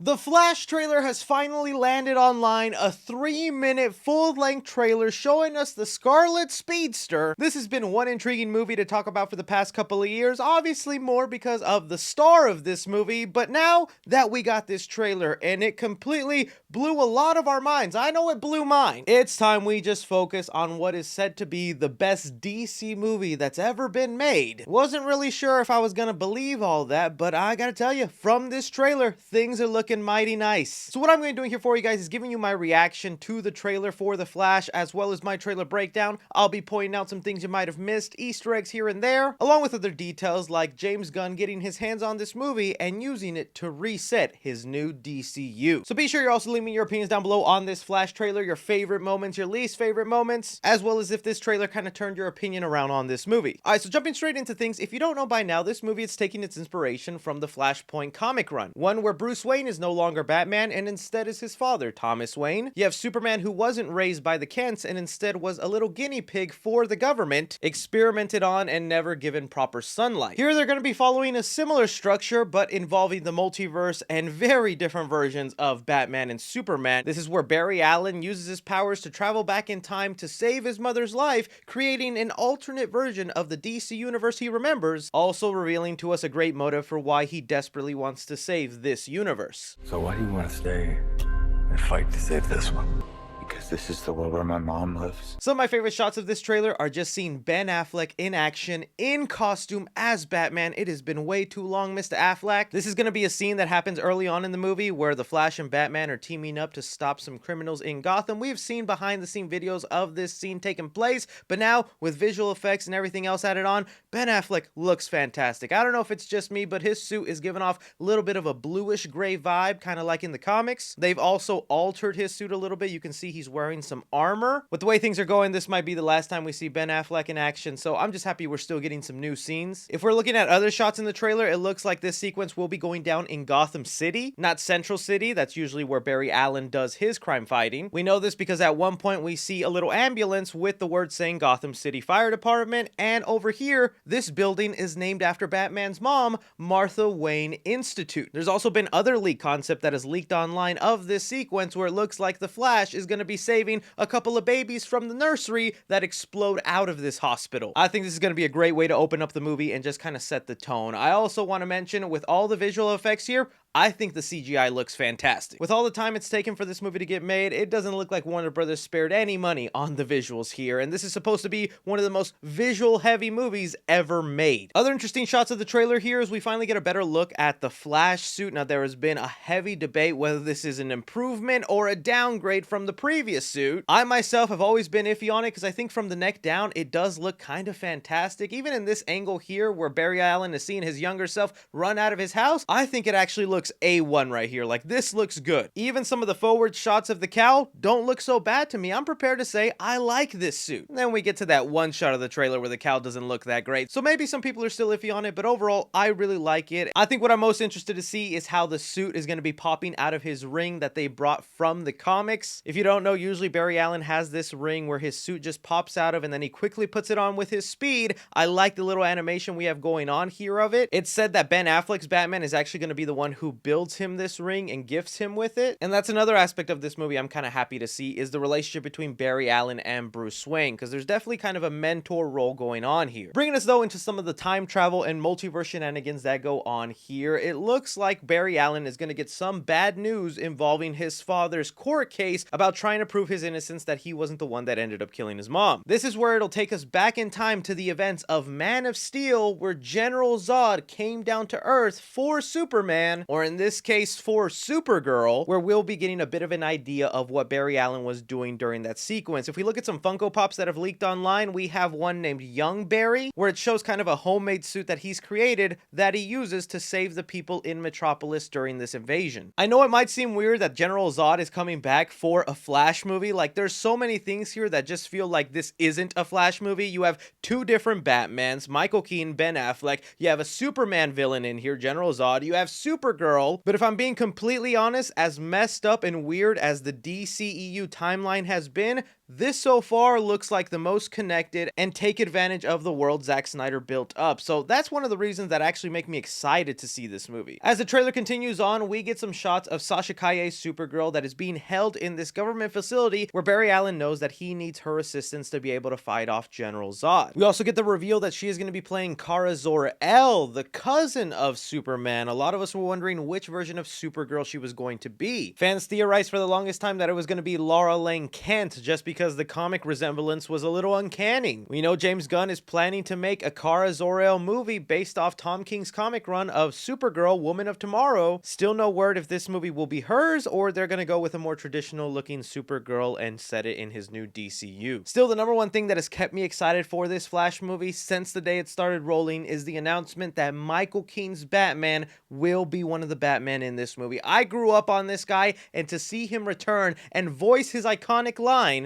The Flash trailer has finally landed online, a 3-minute full-length trailer showing us the Scarlet Speedster. This has been one intriguing movie to talk about for the past couple of years, obviously more because of the star of this movie, but now that we got this trailer and it completely blew a lot of our minds, I know it blew mine, it's time we just focus on what is said to be the best DC movie that's ever been made. Wasn't really sure if I was gonna believe all that, but I gotta tell you, from this trailer, things are looking mighty nice. So what I'm going to be doing here for you guys is giving you my reaction to the trailer for The Flash, as well as my trailer breakdown. I'll be pointing out some things you might have missed, Easter eggs here and there, along with other details like James Gunn getting his hands on this movie and using it to reset his new DCU. So be sure you're also leaving me your opinions down below on this Flash trailer, your favorite moments, your least favorite moments, as well as if this trailer kind of turned your opinion around on this movie. Alright, so jumping straight into things, if you don't know by now, this movie is taking its inspiration from the Flashpoint comic run, one where Bruce Wayne is no longer Batman and instead is his father, Thomas Wayne. You have Superman, who wasn't raised by the Kents and instead was a little guinea pig for the government, experimented on and never given proper sunlight. Here they're going to be following a similar structure but involving the multiverse and very different versions of Batman and Superman. This is where Barry Allen uses his powers to travel back in time to save his mother's life, creating an alternate version of the DC universe he remembers, also revealing to us a great motive for why he desperately wants to save this universe. So why do you want to stay and fight to save this one? Because this is the world where my mom lives. Some of my favorite shots of this trailer are just seeing Ben Affleck in action, in costume as Batman. It has been way too long, Mr. Affleck. This is going to be a scene that happens early on in the movie where the Flash and Batman are teaming up to stop some criminals in Gotham. We've seen behind the scene videos of this scene taking place, but now with visual effects and everything else added on, Ben Affleck looks fantastic. I don't know if it's just me, but his suit is giving off a little bit of a bluish gray vibe, kind of like in the comics. They've also altered his suit a little bit. You can see he's wearing some armor. With the way things are going, this might be the last time we see Ben Affleck in action, so I'm just happy we're still getting some new scenes. If we're looking at other shots in the trailer, it looks like this sequence will be going down in Gotham City, not Central City. That's usually where Barry Allen does his crime fighting. We know this because at one point we see a little ambulance with the word saying Gotham City Fire Department, and over here, this building is named after Batman's mom, Martha Wayne Institute. There's also been other leak concept that has leaked online of this sequence where it looks like the Flash is going to be saving a couple of babies from the nursery that explode out of this hospital. I think this is going to be a great way to open up the movie and just kind of set the tone. I also want to mention, with all the visual effects here, I think the CGI looks fantastic. With all the time it's taken for this movie to get made, it doesn't look like Warner Brothers spared any money on the visuals here, and this is supposed to be one of the most visual-heavy movies ever made. Other interesting shots of the trailer here is we finally get a better look at the Flash suit. Now, there has been a heavy debate whether this is an improvement or a downgrade from the previous suit. I myself have always been iffy on it because I think from the neck down, it does look kind of fantastic. Even in this angle here where Barry Allen is seeing his younger self run out of his house, I think it actually looks A1 right here. Like, this looks good. Even some of the forward shots of the cowl don't look so bad to me. I'm prepared to say I like this suit. And then we get to that one shot of the trailer where the cowl doesn't look that great. So maybe some people are still iffy on it, but overall, I really like it. I think what I'm most interested to see is how the suit is going to be popping out of his ring that they brought from the comics. If you don't know, usually Barry Allen has this ring where his suit just pops out of and then he quickly puts it on with his speed. I like the little animation we have going on here of it. It's said that Ben Affleck's Batman is actually going to be the one who builds him this ring and gifts him with it. And that's another aspect of this movie I'm kind of happy to see, is the relationship between Barry Allen and Bruce Wayne, because there's definitely kind of a mentor role going on here. Bringing us though into some of the time travel and multiverse shenanigans that go on here, it looks like Barry Allen is going to get some bad news involving his father's court case about trying to prove his innocence, that he wasn't the one that ended up killing his mom. This is where it'll take us back in time to the events of Man of Steel, where General Zod came down to Earth for Superman, or in this case for Supergirl, where we'll be getting a bit of an idea of what Barry Allen was doing during that sequence. If we look at some Funko Pops that have leaked online, we have one named Young Barry, where it shows kind of a homemade suit that he's created that he uses to save the people in Metropolis during this invasion. I know it might seem weird that General Zod is coming back for a Flash movie. Like, there's so many things here that just feel like this isn't a Flash movie. You have two different Batmans, Michael Keaton, Ben Affleck. You have a Superman villain in here, General Zod. You have Supergirl. But if I'm being completely honest, as messed up and weird as the DCEU timeline has been, this so far looks like the most connected and take advantage of the world Zack Snyder built up. So that's one of the reasons that actually make me excited to see this movie. As the trailer continues on, we get some shots of Sasha Calle's Supergirl that is being held in this government facility where Barry Allen knows that he needs her assistance to be able to fight off General Zod. We also get the reveal that she is going to be playing Kara Zor-El, the cousin of Superman. A lot of us were wondering which version of Supergirl she was going to be. Fans theorized for the longest time that it was going to be Laura Lane Kent, just because the comic resemblance was a little uncanny. We know James Gunn is planning to make a Kara Zor-El movie based off Tom King's comic run of Supergirl, Woman of Tomorrow. Still no word if this movie will be hers or they're going to go with a more traditional looking Supergirl and set it in his new DCU. Still, the number one thing that has kept me excited for this Flash movie since the day it started rolling is the announcement that Michael Keaton's Batman will be one of the Batman in this movie. I grew up on this guy, and to see him return and voice his iconic line,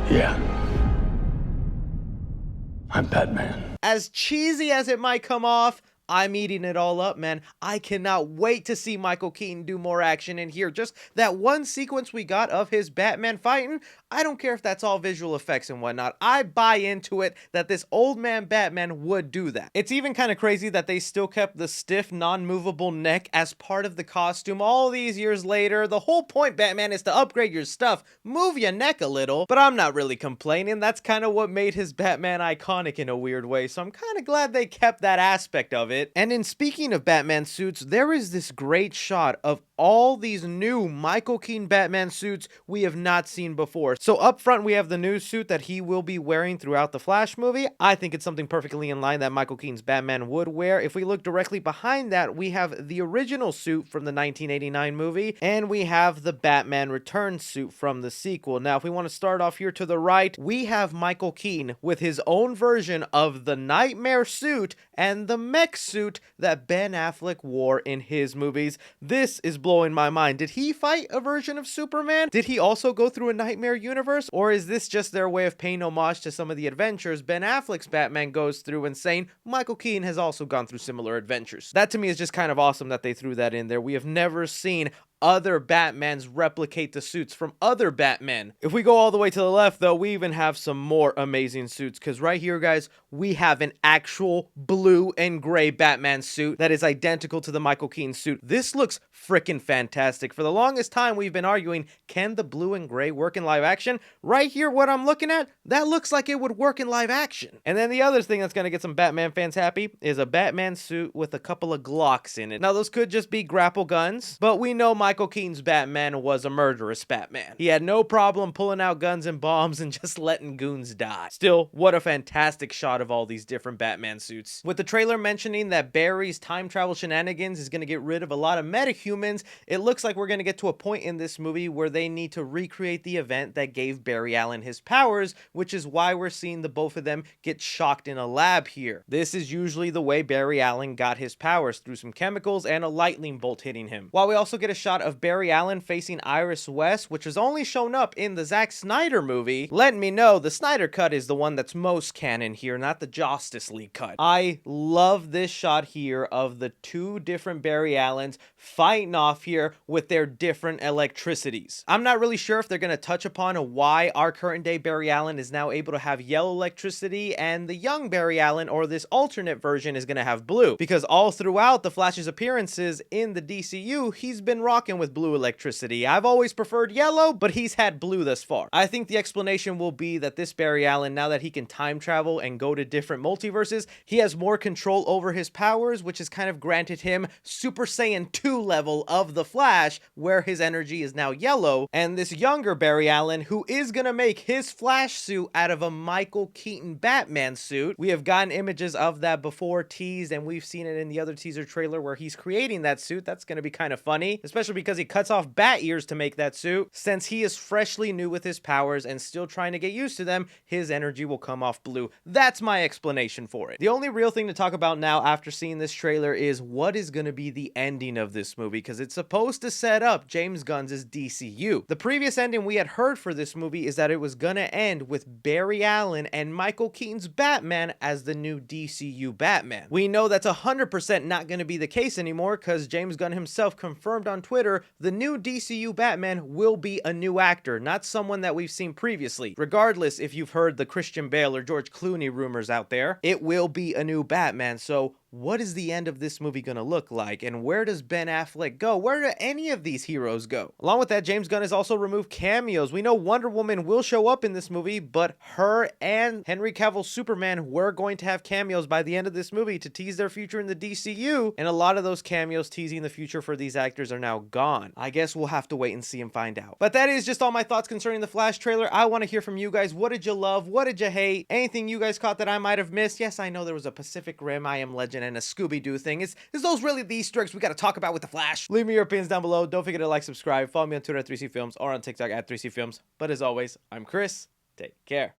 Yeah. I'm Batman. as cheesy as it might come off, I'm eating it all up, man. I cannot wait to see Michael Keaton do more action in here. Just that one sequence we got of his Batman fighting, I don't care if that's all visual effects and whatnot. I buy into it that this old man Batman would do that. It's even kind of crazy that they still kept the stiff, non-movable neck as part of the costume all these years later. The whole point, Batman, is to upgrade your stuff, move your neck a little, but I'm not really complaining. That's kind of what made his Batman iconic in a weird way, so I'm kind of glad they kept that aspect of it. And in speaking of Batman suits, there is this great shot of all these new Michael Keaton Batman suits we have not seen before. So up front, we have the new suit that he will be wearing throughout the Flash movie. I think it's something perfectly in line that Michael Keaton's Batman would wear. If we look directly behind that, we have the original suit from the 1989 movie, and we have the Batman Returns suit from the sequel. Now, if we want to start off here to the right, we have Michael Keaton with his own version of the Nightmare suit and the mech suit that Ben Affleck wore in his movies. This is blowing my mind. Did he fight a version of Superman? Did he also go through a nightmare universe? Or is this just their way of paying homage to some of the adventures Ben Affleck's Batman goes through and saying Michael Keaton has also gone through similar adventures? That to me is just kind of awesome that they threw that in there. We have never seen other Batmans replicate the suits from other Batmen. If we go all the way to the left, though, we even have some more amazing suits, because right here, guys, we have an actual blue and gray Batman suit that is identical to the Michael Keaton suit. This looks freaking fantastic. For the longest time, we've been arguing, can the blue and gray work in live action? Right here, what I'm looking at, that looks like it would work in live action. And then the other thing that's going to get some Batman fans happy is a Batman suit with a couple of Glocks in it. Now, those could just be grapple guns, but we know Michael Keaton's Batman was a murderous Batman. He had no problem pulling out guns and bombs and just letting goons die. Still, what a fantastic shot of all these different Batman suits. With the trailer mentioning that Barry's time travel shenanigans is going to get rid of a lot of metahumans, it looks like we're going to get to a point in this movie where they need to recreate the event that gave Barry Allen his powers, which is why we're seeing the both of them get shocked in a lab here. This is usually the way Barry Allen got his powers, through some chemicals and a lightning bolt hitting him. While we also get a shot of Barry Allen facing Iris West, which has only shown up in the Zack Snyder movie, letting me know the Snyder cut is the one that's most canon here, not the Justice League cut. I love this shot here of the two different Barry Allens fighting off here with their different electricities. I'm not really sure if they're going to touch upon why our current day Barry Allen is now able to have yellow electricity and the young Barry Allen, or this alternate version, is going to have blue, because all throughout the Flash's appearances in the DCU, he's been rocking with blue electricity. I've always preferred yellow, but he's had blue thus far. I think the explanation will be that this Barry Allen, now that he can time travel and go to different multiverses, he has more control over his powers, which has kind of granted him Super Saiyan 2 level of the Flash, where his energy is now yellow. And this younger Barry Allen, who is gonna make his Flash suit out of a Michael Keaton Batman suit. We have gotten images of that before teased, and we've seen it in the other teaser trailer where he's creating that suit. That's gonna be kind of funny, especially because he cuts off bat ears to make that suit. Since he is freshly new with his powers and still trying to get used to them, his energy will come off blue. That's my explanation for it. The only real thing to talk about now after seeing this trailer is what is going to be the ending of this movie, because it's supposed to set up James Gunn's DCU. The previous ending we had heard for this movie is that it was going to end with Barry Allen and Michael Keaton's Batman as the new DCU Batman. We know that's 100% not going to be the case anymore, because James Gunn himself confirmed on Twitter Twitter, the new DCU Batman will be a new actor, not someone that we've seen previously. Regardless if you've heard the Christian Bale or George Clooney rumors out there, it will be a new Batman. So what is the end of this movie gonna look like, and where does Ben Affleck go? Where do any of these heroes go? Along with that, James Gunn has also removed cameos. We know Wonder Woman will show up in this movie, but her and Henry Cavill's Superman were going to have cameos by the end of this movie to tease their future in the DCU, and a lot of those cameos teasing the future for these actors are now gone. I guess we'll have to wait and see and find out. But that is just all my thoughts concerning the Flash trailer. I want to hear from you guys. What did you love? What did you hate? Anything you guys caught that I might have missed? Yes, I know there was a Pacific Rim, I Am Legend, and a Scooby-Doo thing. Is those really the Easter eggs we got to talk about with the Flash? Leave me your opinions down below. Don't forget to like, subscribe, follow me on Twitter at 3C Films or on TikTok at 3C Films. But as always, I'm Chris. Take care.